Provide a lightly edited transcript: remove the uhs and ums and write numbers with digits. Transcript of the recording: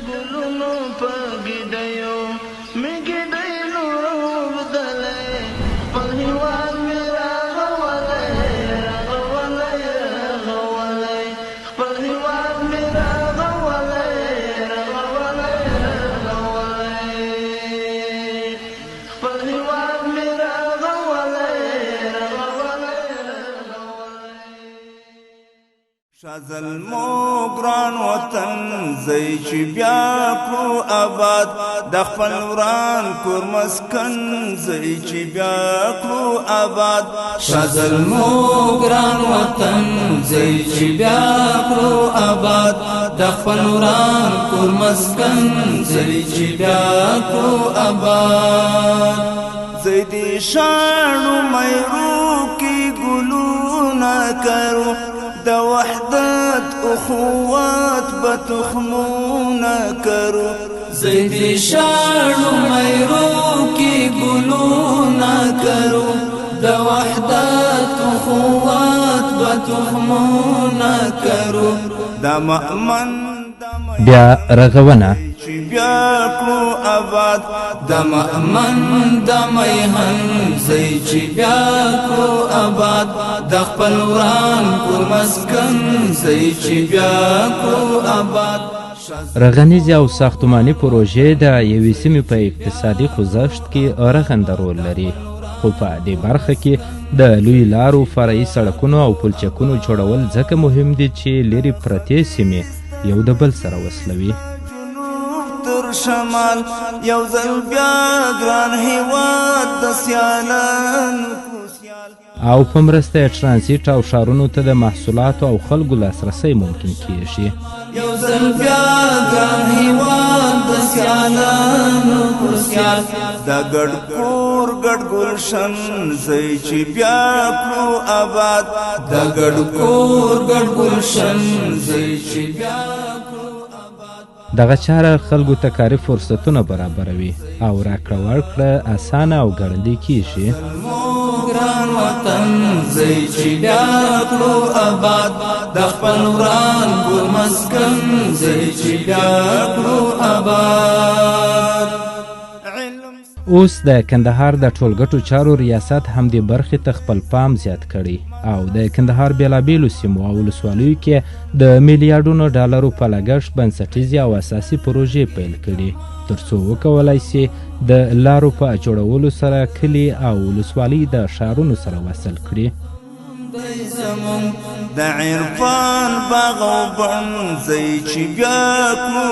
ګلونو په ګډیو مې ګډۍ نور بدلې خپل هیواد مې راغولی خپل هیواد مې راغولی خپل هیواد مې شازل مو ګران وطن زئی چې بیا کړو آباد د خپل وران کور مسکن زئی چې بیا کړو آباد شازل مو ګران وطن زئی چې بیا کړو آباد د خپل وران کور مسکن زئی چې بیا کړو آباد زئی دې شانو مېرو کې ګلونه کرو د وحدت اخوات بتخمونا کرو زید شانو میرو کی گلونا کرو د وحدت اخوات بتخمونا کرو د مأمن بیا رغونه چې بیا کړو آباد د مأمن د میهن زئی چې بیا کړو آباد د خپل وران کور مسکن زئی چې بیا کړو آباد رغنیزې او ساختماني پروژې د یوې سیمې په اقتصادي خوځښت کې رغنده رول لري خو په دې برخه کې د لوی لارو فرعي سړکونو او پلچکونو جوړول ځکه مهم دي چې لرې پرتې سیمې یو د بل سره وصلوي تر شمال یو ځل بیا ګران هیواد د سیالانو او په مرسته یې ټرانزیټ او ښارونو ته د محصولاتو او خلکو لاسرسی ممکن کیږي یو ځل بیا ګران هیواد د سیالانو پر سیال د ګډ کور ګډ ګلشن زئی چې بیا کړو آباد د ګډ کور ګډ ګلشن زئی چې بیا دغه چاره خلکو ته کاري فرصتونه برابروي او راکړه ورکړه اسانه او ګړندۍ کیږي ګران وطن زئی چې بیا کړو آباد د خپل وران کور مسکن زئی چې بیا کړو آباد اوس د کندهار د ټولګټو چارو ریاست همدې برخې ته خپل پام زیات کړی او د کندهار بیلابیلو سیمو او ولسوالیو کې د میلیارډونو ډالرو په لګښت بنسټیزې او اساسي پروژې پیل کړي ترڅو وکولای سي د لارو په جوړولو سره کلي او ولسوالۍ د ښارونو سره وصل کړي د عرفان باغ او بڼ زئی چې بیا کړو